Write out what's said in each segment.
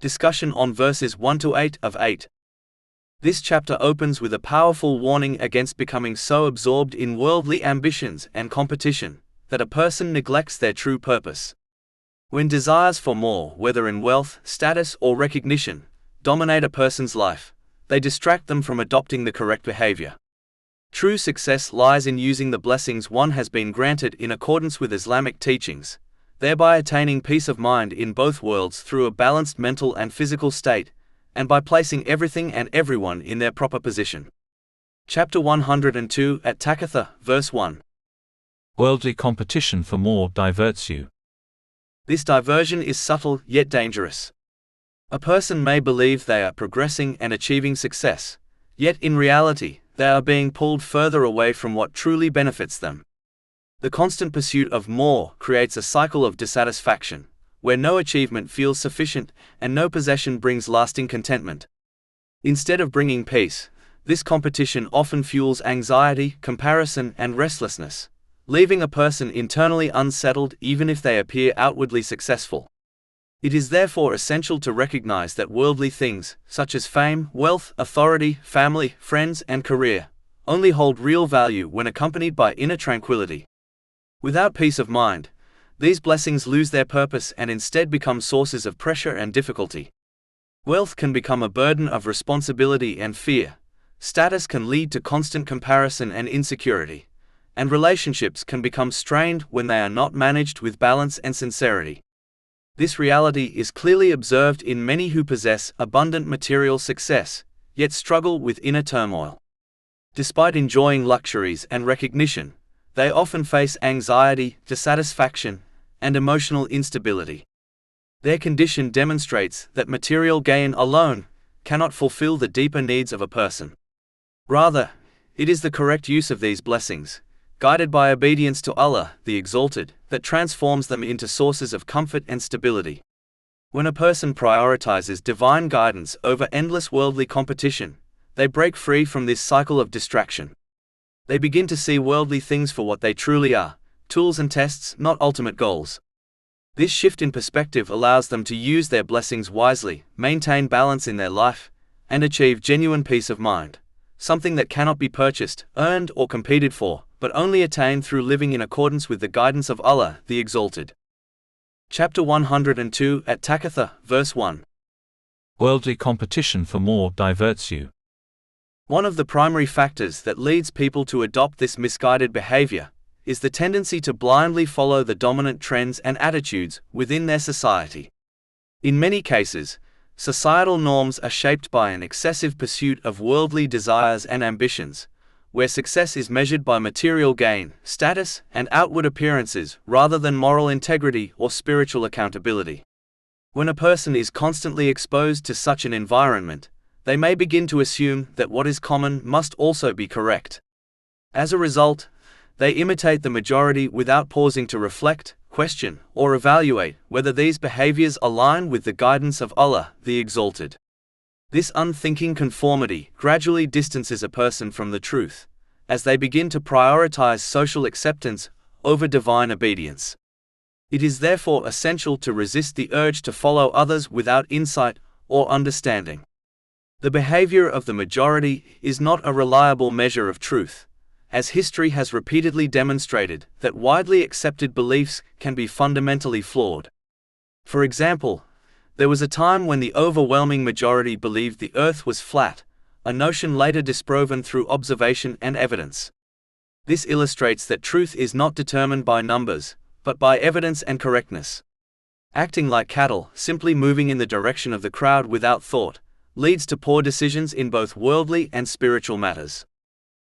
Discussion on verses 1 to 8 of 8. This chapter opens with a powerful warning against becoming so absorbed in worldly ambitions and competition that a person neglects their true purpose. When desires for more, whether in wealth, status, or recognition, dominate a person's life, they distract them from adopting the correct behavior. True success lies in using the blessings one has been granted in accordance with Islamic teachings, thereby attaining peace of mind in both worlds through a balanced mental and physical state, and by placing everything and everyone in their proper position. Chapter 102 at Takathur, verse 1. Worldly competition for more diverts you. This diversion is subtle yet dangerous. A person may believe they are progressing and achieving success, yet in reality, they are being pulled further away from what truly benefits them. The constant pursuit of more creates a cycle of dissatisfaction, where no achievement feels sufficient and no possession brings lasting contentment. Instead of bringing peace, this competition often fuels anxiety, comparison, and restlessness, leaving a person internally unsettled even if they appear outwardly successful. It is therefore essential to recognize that worldly things, such as fame, wealth, authority, family, friends, and career, only hold real value when accompanied by inner tranquility. Without peace of mind, these blessings lose their purpose and instead become sources of pressure and difficulty. Wealth can become a burden of responsibility and fear, status can lead to constant comparison and insecurity, and relationships can become strained when they are not managed with balance and sincerity. This reality is clearly observed in many who possess abundant material success, yet struggle with inner turmoil. Despite enjoying luxuries and recognition, they often face anxiety, dissatisfaction, and emotional instability. Their condition demonstrates that material gain alone cannot fulfill the deeper needs of a person. Rather, it is the correct use of these blessings, guided by obedience to Allah, the Exalted, that transforms them into sources of comfort and stability. When a person prioritizes divine guidance over endless worldly competition, they break free from this cycle of distraction. They begin to see worldly things for what they truly are, tools and tests, not ultimate goals. This shift in perspective allows them to use their blessings wisely, maintain balance in their life, and achieve genuine peace of mind, something that cannot be purchased, earned, or competed for, but only attained through living in accordance with the guidance of Allah, the Exalted. Chapter 102 at Takathur, verse 1. Worldly competition for more diverts you. One of the primary factors that leads people to adopt this misguided behavior is the tendency to blindly follow the dominant trends and attitudes within their society. In many cases, societal norms are shaped by an excessive pursuit of worldly desires and ambitions, where success is measured by material gain, status, and outward appearances rather than moral integrity or spiritual accountability. When a person is constantly exposed to such an environment, they may begin to assume that what is common must also be correct. As a result, they imitate the majority without pausing to reflect, question, or evaluate whether these behaviors align with the guidance of Allah, the Exalted. This unthinking conformity gradually distances a person from the truth, as they begin to prioritize social acceptance over divine obedience. It is therefore essential to resist the urge to follow others without insight or understanding. The behavior of the majority is not a reliable measure of truth, as history has repeatedly demonstrated that widely accepted beliefs can be fundamentally flawed. For example, there was a time when the overwhelming majority believed the earth was flat, a notion later disproven through observation and evidence. This illustrates that truth is not determined by numbers, but by evidence and correctness. Acting like cattle, simply moving in the direction of the crowd without thought, leads to poor decisions in both worldly and spiritual matters.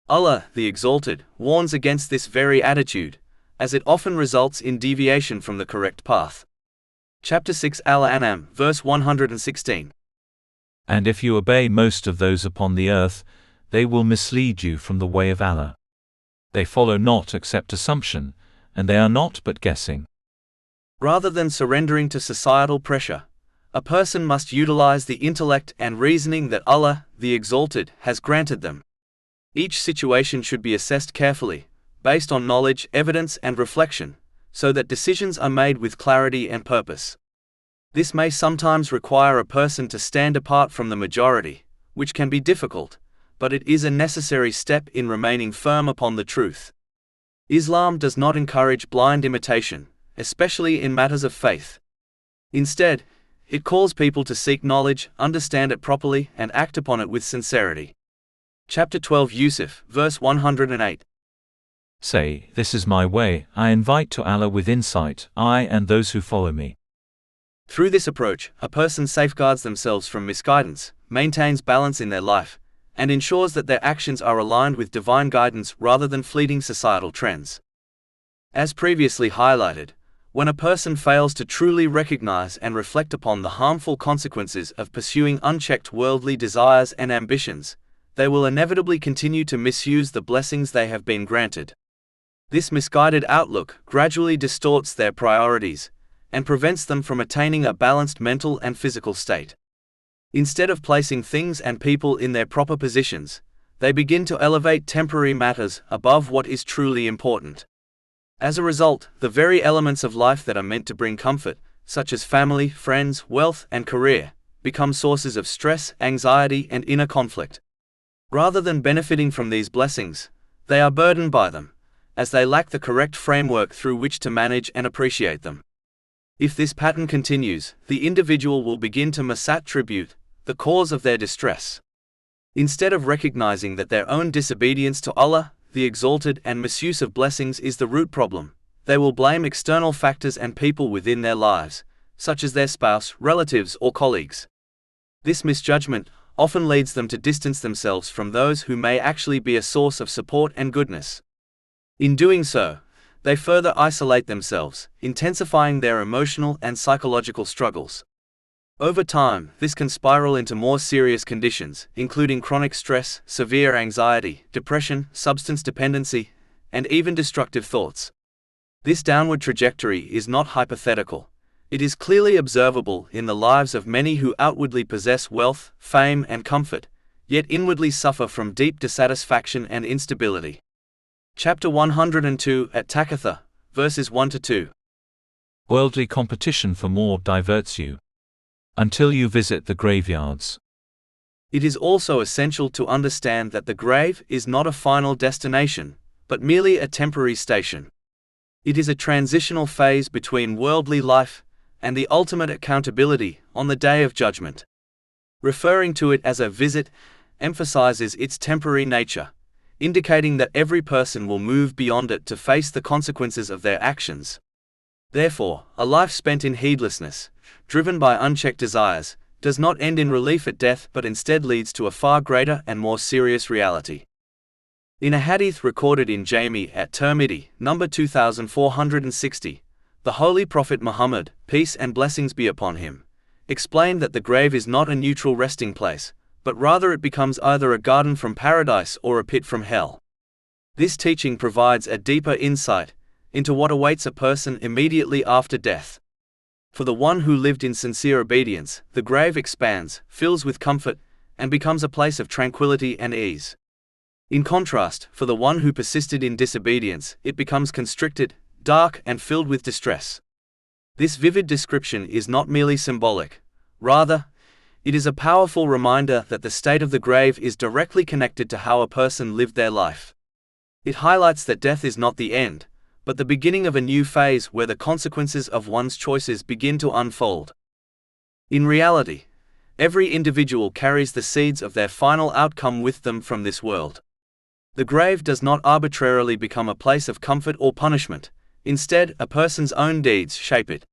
Allah, the Exalted, warns against this very attitude, as it often results in deviation from the correct path. Chapter 6 Al-An'am, verse 116. And if you obey most of those upon the earth, they will mislead you from the way of Allah. They follow not except assumption, and they are not but guessing. Rather than surrendering to societal pressure, a person must utilize the intellect and reasoning that Allah, the Exalted, has granted them. Each situation should be assessed carefully, based on knowledge, evidence, and reflection, so that decisions are made with clarity and purpose. This may sometimes require a person to stand apart from the majority, which can be difficult, but it is a necessary step in remaining firm upon the truth. Islam does not encourage blind imitation, especially in matters of faith. Instead, it calls people to seek knowledge, understand it properly, and act upon it with sincerity. Chapter 12 Yusuf, verse 108. Say, this is my way, I invite to Allah with insight, I and those who follow me. Through this approach, a person safeguards themselves from misguidance, maintains balance in their life, and ensures that their actions are aligned with divine guidance rather than fleeting societal trends. As previously highlighted, when a person fails to truly recognize and reflect upon the harmful consequences of pursuing unchecked worldly desires and ambitions, they will inevitably continue to misuse the blessings they have been granted. This misguided outlook gradually distorts their priorities and prevents them from attaining a balanced mental and physical state. Instead of placing things and people in their proper positions, they begin to elevate temporary matters above what is truly important. As a result, the very elements of life that are meant to bring comfort, such as family, friends, wealth, and career, become sources of stress, anxiety, and inner conflict. Rather than benefiting from these blessings, they are burdened by them, as they lack the correct framework through which to manage and appreciate them. If this pattern continues, the individual will begin to misattribute the cause of their distress. Instead of recognizing that their own disobedience to Allah, the Exalted, and misuse of blessings is the root problem, they will blame external factors and people within their lives, such as their spouse, relatives, or colleagues. This misjudgment often leads them to distance themselves from those who may actually be a source of support and goodness. In doing so, they further isolate themselves, intensifying their emotional and psychological struggles. Over time, this can spiral into more serious conditions, including chronic stress, severe anxiety, depression, substance dependency, and even destructive thoughts. This downward trajectory is not hypothetical. It is clearly observable in the lives of many who outwardly possess wealth, fame, and comfort, yet inwardly suffer from deep dissatisfaction and instability. Chapter 102 at Takathur, verses 1-2. Worldly competition for more diverts you until you visit the graveyards. It is also essential to understand that the grave is not a final destination, but merely a temporary station. It is a transitional phase between worldly life and the ultimate accountability on the Day of Judgment. Referring to it as a visit emphasizes its temporary nature, indicating that every person will move beyond it to face the consequences of their actions. Therefore, a life spent in heedlessness, driven by unchecked desires, does not end in relief at death but instead leads to a far greater and more serious reality. In a hadith recorded in Jami at Tirmidhi, number 2460, the Holy Prophet Muhammad, peace and blessings be upon him, explained that the grave is not a neutral resting place, but rather it becomes either a garden from paradise or a pit from hell. This teaching provides a deeper insight into what awaits a person immediately after death. For the one who lived in sincere obedience, the grave expands, fills with comfort, and becomes a place of tranquility and ease. In contrast, for the one who persisted in disobedience, it becomes constricted, dark, and filled with distress. This vivid description is not merely symbolic. Rather, it is a powerful reminder that the state of the grave is directly connected to how a person lived their life. It highlights that death is not the end, but the beginning of a new phase where the consequences of one's choices begin to unfold. In reality, every individual carries the seeds of their final outcome with them from this world. The grave does not arbitrarily become a place of comfort or punishment. Instead, a person's own deeds shape it.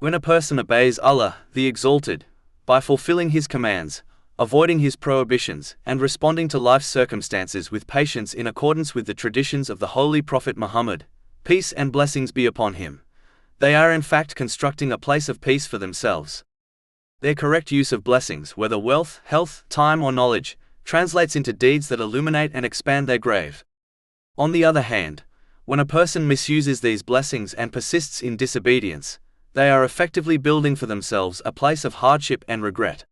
When a person obeys Allah, the Exalted, by fulfilling His commands, avoiding His prohibitions, and responding to life's circumstances with patience in accordance with the traditions of the Holy Prophet Muhammad, peace and blessings be upon him, they are in fact constructing a place of peace for themselves. Their correct use of blessings, whether wealth, health, time, or knowledge, translates into deeds that illuminate and expand their grave. On the other hand, when a person misuses these blessings and persists in disobedience, they are effectively building for themselves a place of hardship and regret.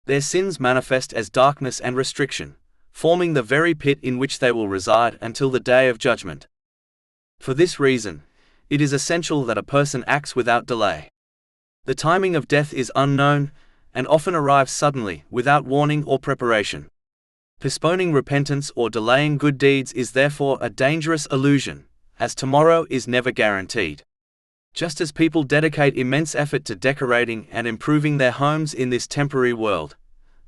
Their sins manifest as darkness and restriction, forming the very pit in which they will reside until the Day of Judgment. For this reason, it is essential that a person acts without delay. The timing of death is unknown, and often arrives suddenly, without warning or preparation. Postponing repentance or delaying good deeds is therefore a dangerous illusion, as tomorrow is never guaranteed. Just as people dedicate immense effort to decorating and improving their homes in this temporary world,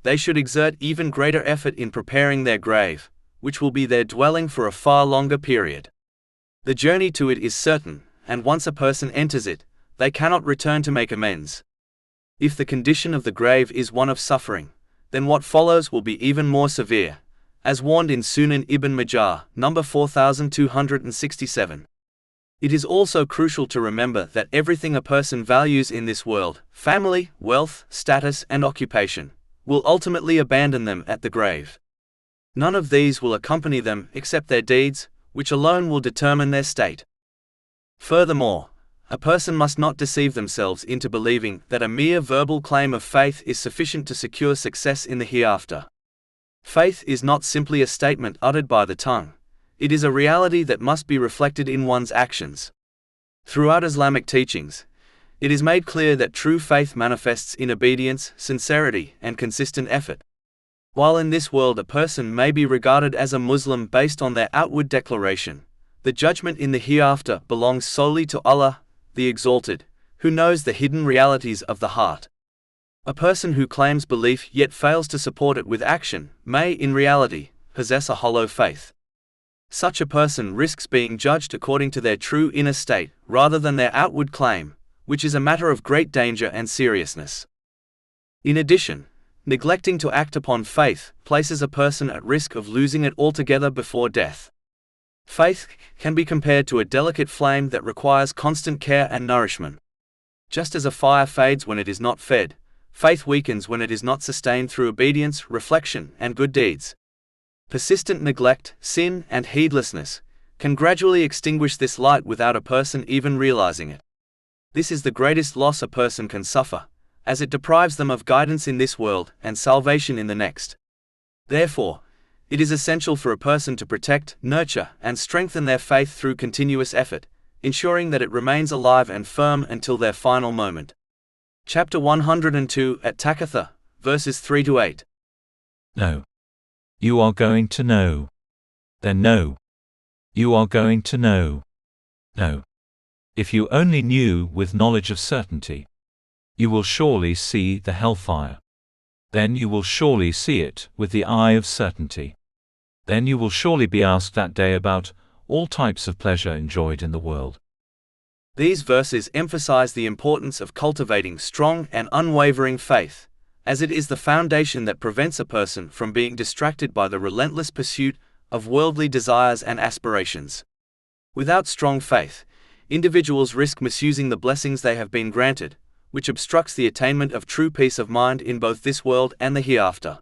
they should exert even greater effort in preparing their grave, which will be their dwelling for a far longer period. The journey to it is certain, and once a person enters it, they cannot return to make amends. If the condition of the grave is one of suffering, then what follows will be even more severe, as warned in Sunan ibn Majah, number 4267. It is also crucial to remember that everything a person values in this world, family, wealth, status, and occupation, will ultimately abandon them at the grave. None of these will accompany them except their deeds, which alone will determine their state. Furthermore, a person must not deceive themselves into believing that a mere verbal claim of faith is sufficient to secure success in the hereafter. Faith is not simply a statement uttered by the tongue. It is a reality that must be reflected in one's actions. Throughout Islamic teachings, it is made clear that true faith manifests in obedience, sincerity, and consistent effort. While in this world a person may be regarded as a Muslim based on their outward declaration, the judgment in the hereafter belongs solely to Allah, the Exalted, who knows the hidden realities of the heart. A person who claims belief yet fails to support it with action may, in reality, possess a hollow faith. Such a person risks being judged according to their true inner state, rather than their outward claim, which is a matter of great danger and seriousness. In addition, neglecting to act upon faith places a person at risk of losing it altogether before death. Faith can be compared to a delicate flame that requires constant care and nourishment. Just as a fire fades when it is not fed, faith weakens when it is not sustained through obedience, reflection, and good deeds. Persistent neglect, sin, and heedlessness can gradually extinguish this light without a person even realizing it. This is the greatest loss a person can suffer, as it deprives them of guidance in this world and salvation in the next. Therefore, it is essential for a person to protect, nurture, and strengthen their faith through continuous effort, ensuring that it remains alive and firm until their final moment. Chapter 102 at Takathur, verses 3-8. No. You are going to know. Then no. You are going to know. No. If you only knew with knowledge of certainty, you will surely see the hellfire. Then you will surely see it with the eye of certainty. Then you will surely be asked that day about all types of pleasure enjoyed in the world. These verses emphasize the importance of cultivating strong and unwavering faith, as it is the foundation that prevents a person from being distracted by the relentless pursuit of worldly desires and aspirations. Without strong faith, individuals risk misusing the blessings they have been granted, which obstructs the attainment of true peace of mind in both this world and the hereafter.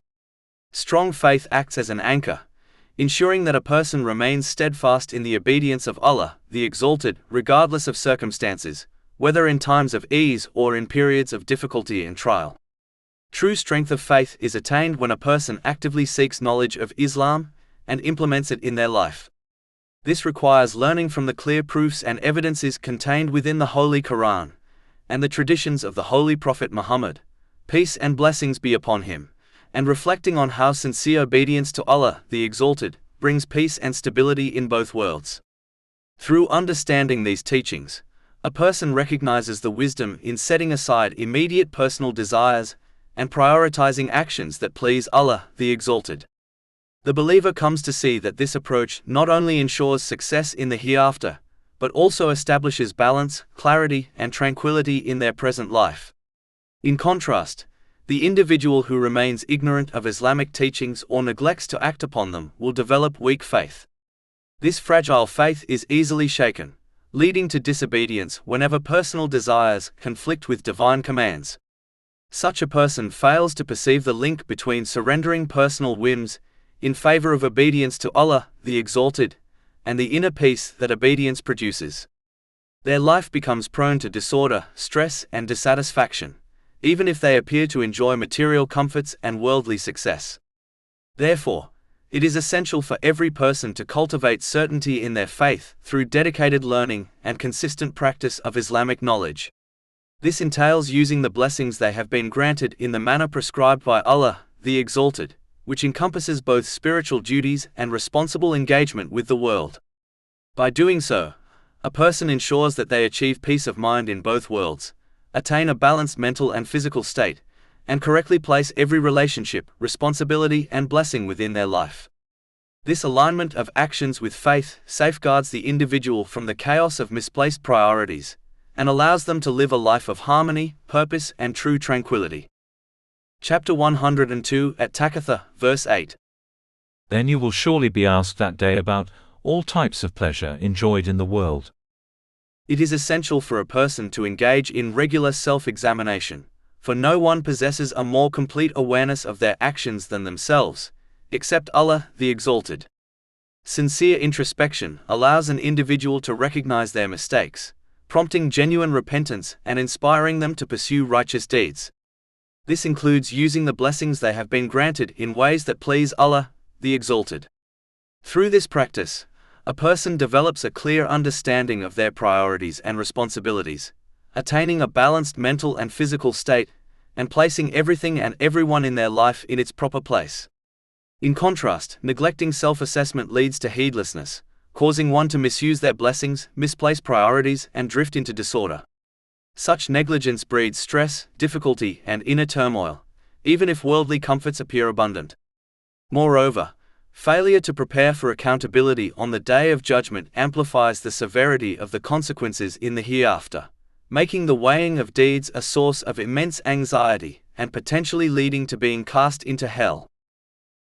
Strong faith acts as an anchor, ensuring that a person remains steadfast in the obedience of Allah, the Exalted, regardless of circumstances, whether in times of ease or in periods of difficulty and trial. True strength of faith is attained when a person actively seeks knowledge of Islam and implements it in their life. This requires learning from the clear proofs and evidences contained within the Holy Quran and the traditions of the Holy Prophet Muhammad, peace and blessings be upon him, and reflecting on how sincere obedience to Allah, the Exalted, brings peace and stability in both worlds. Through understanding these teachings, a person recognizes the wisdom in setting aside immediate personal desires and prioritizing actions that please Allah, the Exalted. The believer comes to see that this approach not only ensures success in the hereafter, but also establishes balance, clarity, and tranquility in their present life. In contrast, the individual who remains ignorant of Islamic teachings or neglects to act upon them will develop weak faith. This fragile faith is easily shaken, leading to disobedience whenever personal desires conflict with divine commands. Such a person fails to perceive the link between surrendering personal whims in favor of obedience to Allah, the Exalted, and the inner peace that obedience produces. Their life becomes prone to disorder, stress, and dissatisfaction, even if they appear to enjoy material comforts and worldly success. Therefore, it is essential for every person to cultivate certainty in their faith through dedicated learning and consistent practice of Islamic knowledge. This entails using the blessings they have been granted in the manner prescribed by Allah, the Exalted, which encompasses both spiritual duties and responsible engagement with the world. By doing so, a person ensures that they achieve peace of mind in both worlds, attain a balanced mental and physical state, and correctly place every relationship, responsibility, and blessing within their life. This alignment of actions with faith safeguards the individual from the chaos of misplaced priorities, and allows them to live a life of harmony, purpose, and true tranquility. Chapter 102 at Takathur, verse 8. Then you will surely be asked that day about all types of pleasure enjoyed in the world. It is essential for a person to engage in regular self-examination, for no one possesses a more complete awareness of their actions than themselves, except Allah, the Exalted. Sincere introspection allows an individual to recognize their mistakes, prompting genuine repentance and inspiring them to pursue righteous deeds. This includes using the blessings they have been granted in ways that please Allah, the Exalted. Through this practice, a person develops a clear understanding of their priorities and responsibilities, attaining a balanced mental and physical state, and placing everything and everyone in their life in its proper place. In contrast, neglecting self-assessment leads to heedlessness, causing one to misuse their blessings, misplace priorities, and drift into disorder. Such negligence breeds stress, difficulty, and inner turmoil, even if worldly comforts appear abundant. Moreover, failure to prepare for accountability on the Day of Judgment amplifies the severity of the consequences in the hereafter, making the weighing of deeds a source of immense anxiety and potentially leading to being cast into hell.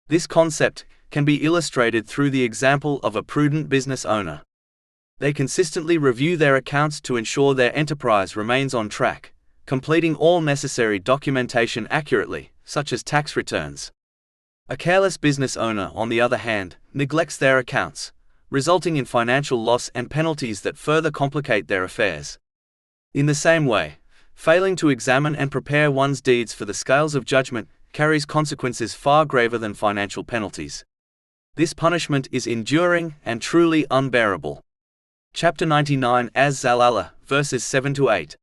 This concept can be illustrated through the example of a prudent business owner. They consistently review their accounts to ensure their enterprise remains on track, completing all necessary documentation accurately, such as tax returns. A careless business owner, on the other hand, neglects their accounts, resulting in financial loss and penalties that further complicate their affairs. In the same way, failing to examine and prepare one's deeds for the scales of judgment carries consequences far graver than financial penalties. This punishment is enduring and truly unbearable. Chapter 99 Az-Zalala, verses 7-8.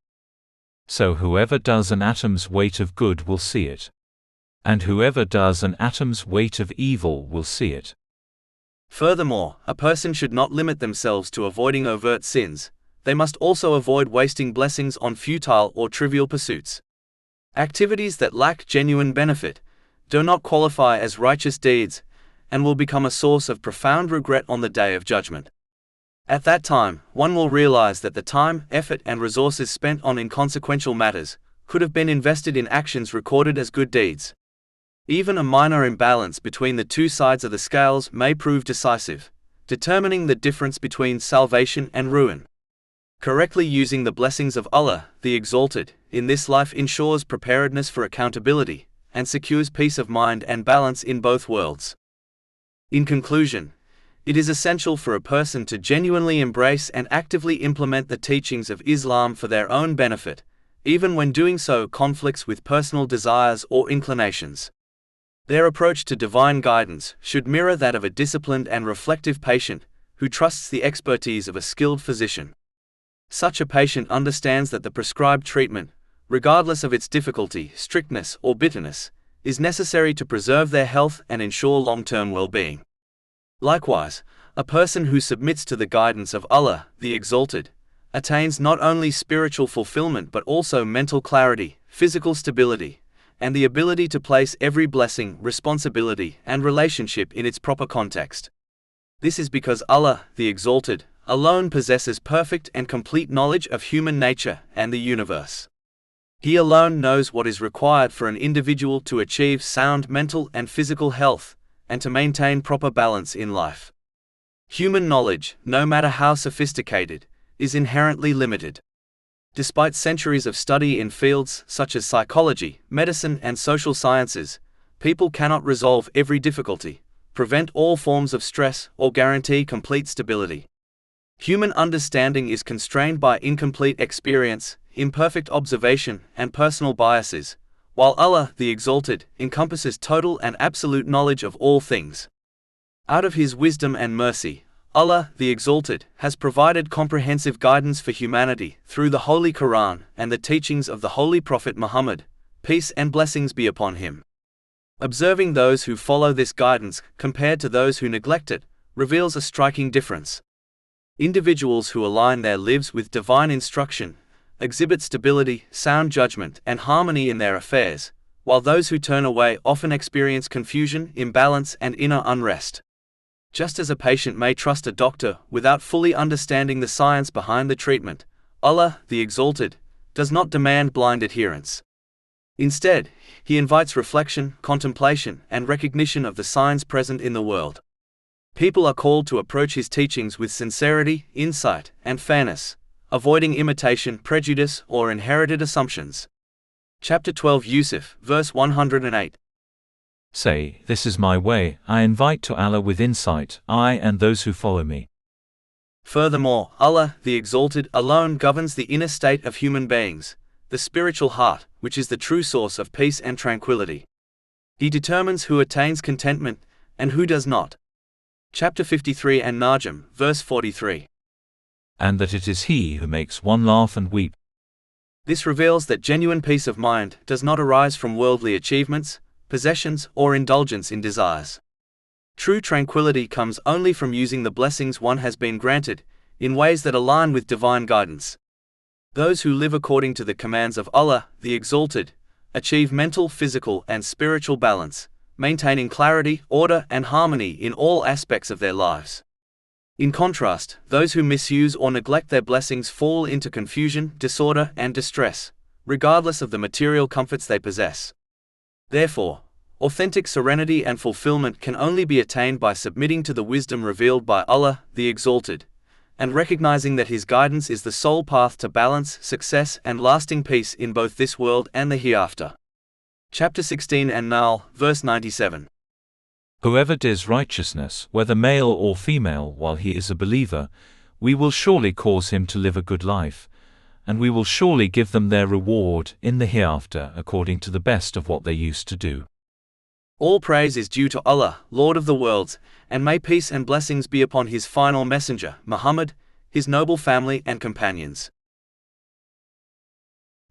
So whoever does an atom's weight of good will see it. And whoever does an atom's weight of evil will see it. Furthermore, a person should not limit themselves to avoiding overt sins. They must also avoid wasting blessings on futile or trivial pursuits. Activities that lack genuine benefit do not qualify as righteous deeds and will become a source of profound regret on the Day of Judgment. At that time, one will realize that the time, effort, and resources spent on inconsequential matters could have been invested in actions recorded as good deeds. Even a minor imbalance between the two sides of the scales may prove decisive, determining the difference between salvation and ruin. Correctly using the blessings of Allah, the Exalted, in this life ensures preparedness for accountability, and secures peace of mind and balance in both worlds. In conclusion, it is essential for a person to genuinely embrace and actively implement the teachings of Islam for their own benefit, even when doing so conflicts with personal desires or inclinations. Their approach to divine guidance should mirror that of a disciplined and reflective patient who trusts the expertise of a skilled physician. Such a patient understands that the prescribed treatment, regardless of its difficulty, strictness, or bitterness, is necessary to preserve their health and ensure long-term well-being. Likewise, a person who submits to the guidance of Allah, the Exalted, attains not only spiritual fulfillment but also mental clarity, physical stability, and the ability to place every blessing, responsibility, and relationship in its proper context. This is because Allah, the Exalted, alone possesses perfect and complete knowledge of human nature and the universe. He alone knows what is required for an individual to achieve sound mental and physical health, and to maintain proper balance in life. Human knowledge, no matter how sophisticated, is inherently limited. Despite centuries of study in fields such as psychology, medicine, and social sciences, people cannot resolve every difficulty, prevent all forms of stress, or guarantee complete stability. Human understanding is constrained by incomplete experience, imperfect observation, and personal biases, while Allah, the Exalted, encompasses total and absolute knowledge of all things. Out of His wisdom and mercy, Allah, the Exalted, has provided comprehensive guidance for humanity through the Holy Quran and the teachings of the Holy Prophet Muhammad, peace and blessings be upon him. Observing those who follow this guidance compared to those who neglect it reveals a striking difference. Individuals who align their lives with divine instruction exhibit stability, sound judgment, and harmony in their affairs, while those who turn away often experience confusion, imbalance, and inner unrest. Just as a patient may trust a doctor without fully understanding the science behind the treatment, Allah, the Exalted, does not demand blind adherence. Instead, He invites reflection, contemplation, and recognition of the signs present in the world. People are called to approach His teachings with sincerity, insight, and fairness, avoiding imitation, prejudice, or inherited assumptions. Chapter 12 Yusuf, verse 108. Say, this is my way, I invite to Allah with insight, I and those who follow me. Furthermore, Allah, the Exalted, alone governs the inner state of human beings, the spiritual heart, which is the true source of peace and tranquility. He determines who attains contentment, and who does not. Chapter 53 and Najm, verse 43. And that it is He who makes one laugh and weep. This reveals that genuine peace of mind does not arise from worldly achievements, possessions, or indulgence in desires. True tranquility comes only from using the blessings one has been granted, in ways that align with divine guidance. Those who live according to the commands of Allah, the Exalted, achieve mental, physical, and spiritual balance, maintaining clarity, order, and harmony in all aspects of their lives. In contrast, those who misuse or neglect their blessings fall into confusion, disorder, and distress, regardless of the material comforts they possess. Therefore, authentic serenity and fulfillment can only be attained by submitting to the wisdom revealed by Allah, the Exalted, and recognizing that His guidance is the sole path to balance, success, and lasting peace in both this world and the hereafter. Chapter 16 and Nahl, verse 97. Whoever does righteousness, whether male or female, while he is a believer, we will surely cause him to live a good life, and we will surely give them their reward in the hereafter according to the best of what they used to do. All praise is due to Allah, Lord of the worlds, and may peace and blessings be upon His final messenger, Muhammad, his noble family and companions.